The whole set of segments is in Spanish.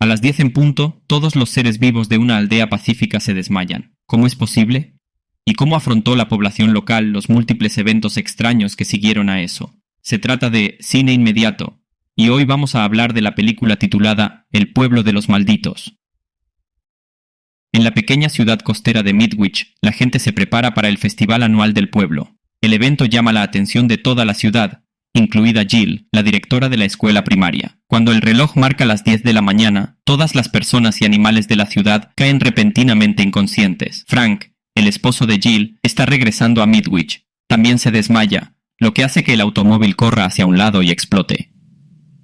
A las 10 en punto, todos los seres vivos de una aldea pacífica se desmayan. ¿Cómo es posible? ¿Y cómo afrontó la población local los múltiples eventos extraños que siguieron a eso? Se trata de Cine Inmediato, y hoy vamos a hablar de la película titulada El pueblo de los malditos. En la pequeña ciudad costera de Midwich, la gente se prepara para el festival anual del pueblo. El evento llama la atención de toda la ciudad, incluida Jill, la directora de la escuela primaria. Cuando el reloj marca las 10 de la mañana, todas las personas y animales de la ciudad caen repentinamente inconscientes. Frank, el esposo de Jill, está regresando a Midwich. También se desmaya, lo que hace que el automóvil corra hacia un lado y explote.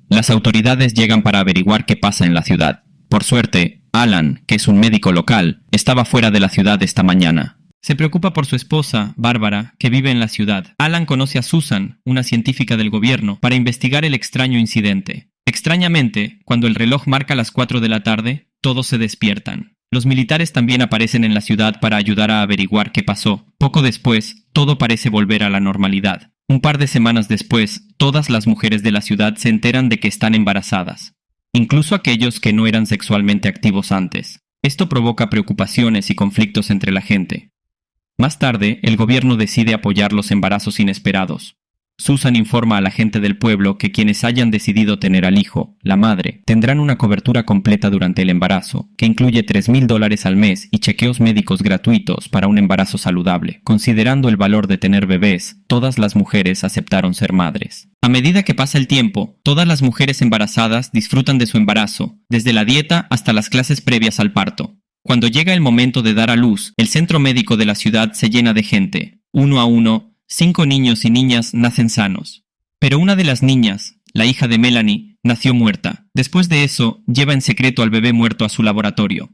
Las autoridades llegan para averiguar qué pasa en la ciudad. Por suerte, Alan, que es un médico local, estaba fuera de la ciudad esta mañana. Se preocupa por su esposa, Bárbara, que vive en la ciudad. Alan conoce a Susan, una científica del gobierno, para investigar el extraño incidente. Extrañamente, cuando el reloj marca las 4 de la tarde, todos se despiertan. Los militares también aparecen en la ciudad para ayudar a averiguar qué pasó. Poco después, todo parece volver a la normalidad. Un par de semanas después, todas las mujeres de la ciudad se enteran de que están embarazadas. Incluso aquellos que no eran sexualmente activos antes. Esto provoca preocupaciones y conflictos entre la gente. Más tarde, el gobierno decide apoyar los embarazos inesperados. Susan informa a la gente del pueblo que quienes hayan decidido tener al hijo, la madre, tendrán una cobertura completa durante el embarazo, que incluye $3,000 al mes y chequeos médicos gratuitos para un embarazo saludable. Considerando el valor de tener bebés, todas las mujeres aceptaron ser madres. A medida que pasa el tiempo, todas las mujeres embarazadas disfrutan de su embarazo, desde la dieta hasta las clases previas al parto. Cuando llega el momento de dar a luz, el centro médico de la ciudad se llena de gente. Uno a uno, 5 niños y niñas nacen sanos. Pero una de las niñas, la hija de Melanie, nació muerta. Después de eso, lleva en secreto al bebé muerto a su laboratorio.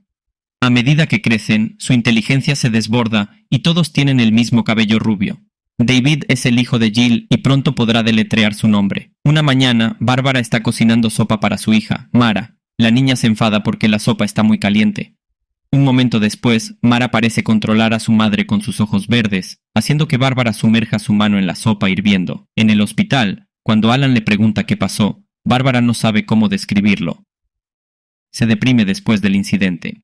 A medida que crecen, su inteligencia se desborda y todos tienen el mismo cabello rubio. David es el hijo de Jill y pronto podrá deletrear su nombre. Una mañana, Bárbara está cocinando sopa para su hija, Mara. La niña se enfada porque la sopa está muy caliente. Un momento después, Mara parece controlar a su madre con sus ojos verdes, haciendo que Bárbara sumerja su mano en la sopa hirviendo. En el hospital, cuando Alan le pregunta qué pasó, Bárbara no sabe cómo describirlo. Se deprime después del incidente.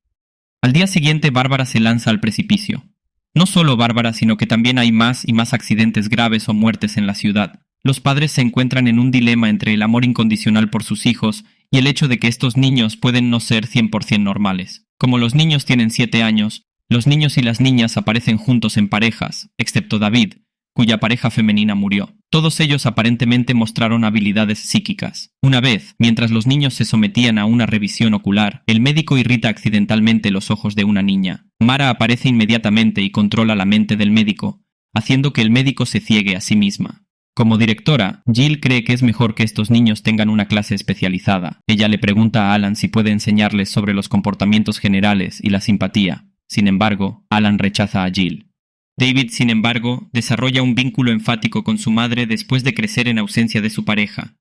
Al día siguiente, Bárbara se lanza al precipicio. No solo Bárbara, sino que también hay más y más accidentes graves o muertes en la ciudad. Los padres se encuentran en un dilema entre el amor incondicional por sus hijos y el hecho de que estos niños pueden no ser 100% normales. Como los niños tienen 7 años, los niños y las niñas aparecen juntos en parejas, excepto David, cuya pareja femenina murió. Todos ellos aparentemente mostraron habilidades psíquicas. Una vez, mientras los niños se sometían a una revisión ocular, el médico irrita accidentalmente los ojos de una niña. Mara aparece inmediatamente y controla la mente del médico, haciendo que el médico se ciegue a sí misma. Como directora, Jill cree que es mejor que estos niños tengan una clase especializada. Ella le pregunta a Alan si puede enseñarles sobre los comportamientos generales y la simpatía. Sin embargo, Alan rechaza a Jill. David, sin embargo, desarrolla un vínculo enfático con su madre después de crecer en ausencia de su pareja.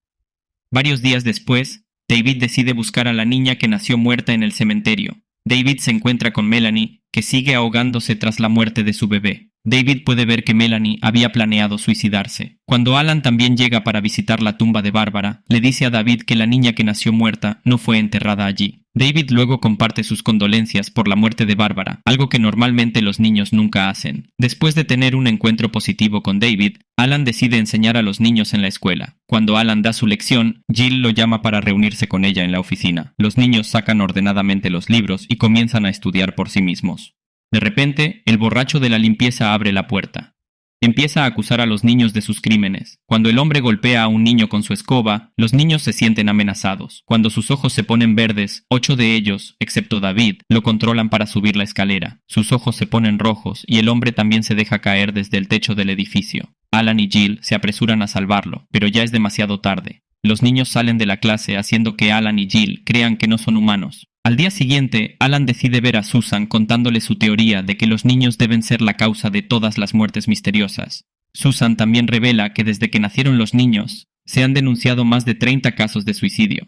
Varios días después, David decide buscar a la niña que nació muerta en el cementerio. David se encuentra con Melanie, que sigue ahogándose tras la muerte de su bebé. David puede ver que Melanie había planeado suicidarse. Cuando Alan también llega para visitar la tumba de Bárbara, le dice a David que la niña que nació muerta no fue enterrada allí. David luego comparte sus condolencias por la muerte de Bárbara, algo que normalmente los niños nunca hacen. Después de tener un encuentro positivo con David, Alan decide enseñar a los niños en la escuela. Cuando Alan da su lección, Jill lo llama para reunirse con ella en la oficina. Los niños sacan ordenadamente los libros y comienzan a estudiar por sí mismos. De repente, el borracho de la limpieza abre la puerta. Empieza a acusar a los niños de sus crímenes. Cuando el hombre golpea a un niño con su escoba, los niños se sienten amenazados. Cuando sus ojos se ponen verdes, 8 de ellos, excepto David, lo controlan para subir la escalera. Sus ojos se ponen rojos y el hombre también se deja caer desde el techo del edificio. Alan y Jill se apresuran a salvarlo, pero ya es demasiado tarde. Los niños salen de la clase haciendo que Alan y Jill crean que no son humanos. Al día siguiente, Alan decide ver a Susan contándole su teoría de que los niños deben ser la causa de todas las muertes misteriosas. Susan también revela que desde que nacieron los niños, se han denunciado más de 30 casos de suicidio.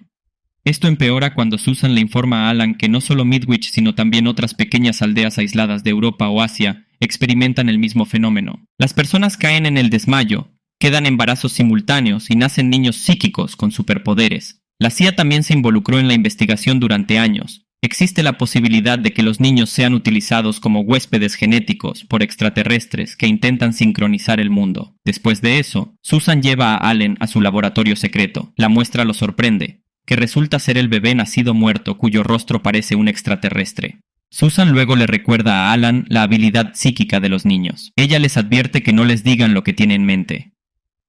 Esto empeora cuando Susan le informa a Alan que no solo Midwich, sino también otras pequeñas aldeas aisladas de Europa o Asia experimentan el mismo fenómeno. Las personas caen en el desmayo, quedan embarazos simultáneos y nacen niños psíquicos con superpoderes. La CIA también se involucró en la investigación durante años. Existe la posibilidad de que los niños sean utilizados como huéspedes genéticos por extraterrestres que intentan sincronizar el mundo. Después de eso, Susan lleva a Allen a su laboratorio secreto. La muestra lo sorprende, que resulta ser el bebé nacido muerto cuyo rostro parece un extraterrestre. Susan luego le recuerda a Alan la habilidad psíquica de los niños. Ella les advierte que no les digan lo que tiene en mente.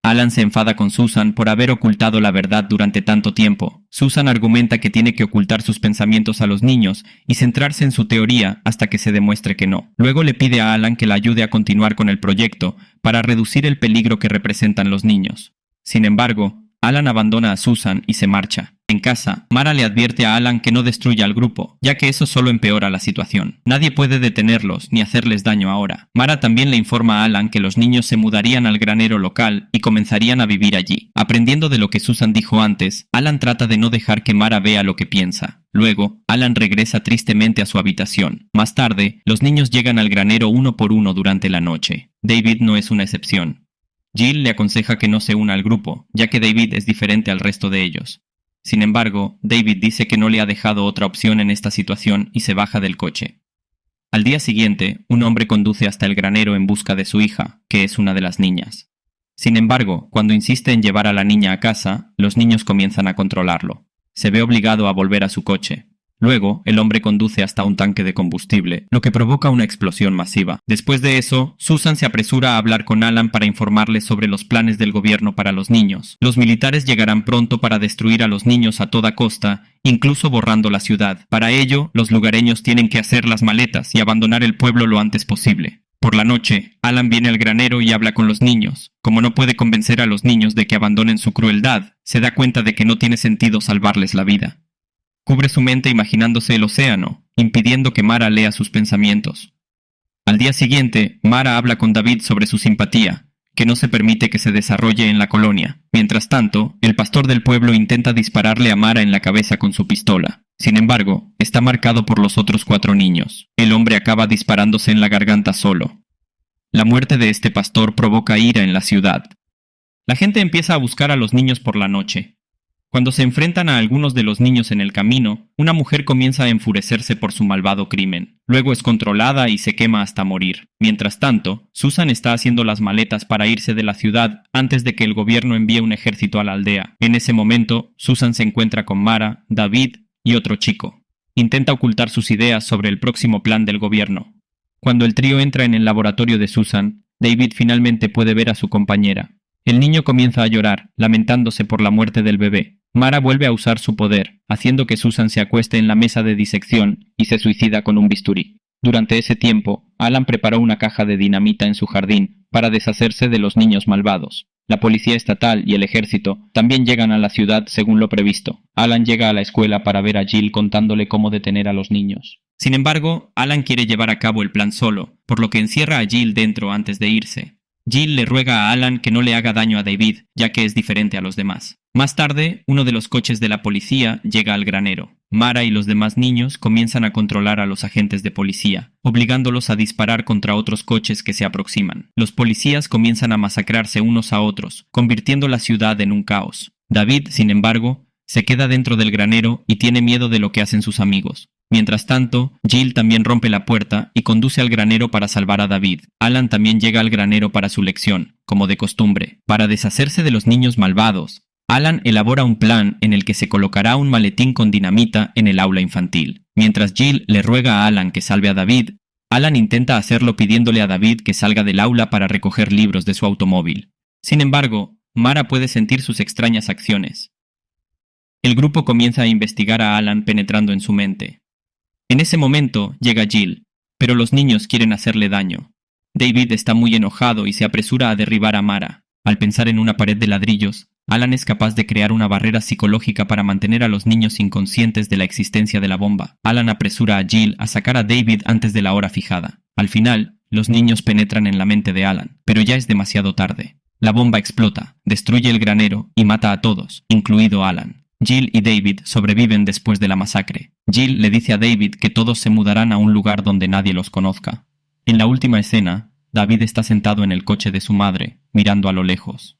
Alan se enfada con Susan por haber ocultado la verdad durante tanto tiempo. Susan argumenta que tiene que ocultar sus pensamientos a los niños y centrarse en su teoría hasta que se demuestre que no. Luego le pide a Alan que la ayude a continuar con el proyecto para reducir el peligro que representan los niños. Sin embargo, Alan abandona a Susan y se marcha. En casa, Mara le advierte a Alan que no destruya al grupo, ya que eso solo empeora la situación. Nadie puede detenerlos ni hacerles daño ahora. Mara también le informa a Alan que los niños se mudarían al granero local y comenzarían a vivir allí. Aprendiendo de lo que Susan dijo antes, Alan trata de no dejar que Mara vea lo que piensa. Luego, Alan regresa tristemente a su habitación. Más tarde, los niños llegan al granero uno por uno durante la noche. David no es una excepción. Jill le aconseja que no se una al grupo, ya que David es diferente al resto de ellos. Sin embargo, David dice que no le ha dejado otra opción en esta situación y se baja del coche. Al día siguiente, un hombre conduce hasta el granero en busca de su hija, que es una de las niñas. Sin embargo, cuando insiste en llevar a la niña a casa, los niños comienzan a controlarlo. Se ve obligado a volver a su coche. Luego, el hombre conduce hasta un tanque de combustible, lo que provoca una explosión masiva. Después de eso, Susan se apresura a hablar con Alan para informarle sobre los planes del gobierno para los niños. Los militares llegarán pronto para destruir a los niños a toda costa, incluso borrando la ciudad. Para ello, los lugareños tienen que hacer las maletas y abandonar el pueblo lo antes posible. Por la noche, Alan viene al granero y habla con los niños. Como no puede convencer a los niños de que abandonen su crueldad, se da cuenta de que no tiene sentido salvarles la vida. Cubre su mente imaginándose el océano, impidiendo que Mara lea sus pensamientos. Al día siguiente, Mara habla con David sobre su simpatía, que no se permite que se desarrolle en la colonia. Mientras tanto, el pastor del pueblo intenta dispararle a Mara en la cabeza con su pistola. Sin embargo, está marcado por los otros 4 niños. El hombre acaba disparándose en la garganta solo. La muerte de este pastor provoca ira en la ciudad. La gente empieza a buscar a los niños por la noche. Cuando se enfrentan a algunos de los niños en el camino, una mujer comienza a enfurecerse por su malvado crimen. Luego es controlada y se quema hasta morir. Mientras tanto, Susan está haciendo las maletas para irse de la ciudad antes de que el gobierno envíe un ejército a la aldea. En ese momento, Susan se encuentra con Mara, David y otro chico. Intenta ocultar sus ideas sobre el próximo plan del gobierno. Cuando el trío entra en el laboratorio de Susan, David finalmente puede ver a su compañera. El niño comienza a llorar, lamentándose por la muerte del bebé. Mara vuelve a usar su poder, haciendo que Susan se acueste en la mesa de disección y se suicida con un bisturí. Durante ese tiempo, Alan preparó una caja de dinamita en su jardín para deshacerse de los niños malvados. La policía estatal y el ejército también llegan a la ciudad según lo previsto. Alan llega a la escuela para ver a Jill contándole cómo detener a los niños. Sin embargo, Alan quiere llevar a cabo el plan solo, por lo que encierra a Jill dentro antes de irse. Jill le ruega a Alan que no le haga daño a David, ya que es diferente a los demás. Más tarde, uno de los coches de la policía llega al granero. Mara y los demás niños comienzan a controlar a los agentes de policía, obligándolos a disparar contra otros coches que se aproximan. Los policías comienzan a masacrarse unos a otros, convirtiendo la ciudad en un caos. David, sin embargo, se queda dentro del granero y tiene miedo de lo que hacen sus amigos. Mientras tanto, Jill también rompe la puerta y conduce al granero para salvar a David. Alan también llega al granero para su lección, como de costumbre. Para deshacerse de los niños malvados, Alan elabora un plan en el que se colocará un maletín con dinamita en el aula infantil. Mientras Jill le ruega a Alan que salve a David, Alan intenta hacerlo pidiéndole a David que salga del aula para recoger libros de su automóvil. Sin embargo, Mara puede sentir sus extrañas acciones. El grupo comienza a investigar a Alan penetrando en su mente. En ese momento llega Jill, pero los niños quieren hacerle daño. David está muy enojado y se apresura a derribar a Mara. Al pensar en una pared de ladrillos, Alan es capaz de crear una barrera psicológica para mantener a los niños inconscientes de la existencia de la bomba. Alan apresura a Jill a sacar a David antes de la hora fijada. Al final, los niños penetran en la mente de Alan, pero ya es demasiado tarde. La bomba explota, destruye el granero y mata a todos, incluido Alan. Jill y David sobreviven después de la masacre. Jill le dice a David que todos se mudarán a un lugar donde nadie los conozca. En la última escena, David está sentado en el coche de su madre, mirando a lo lejos.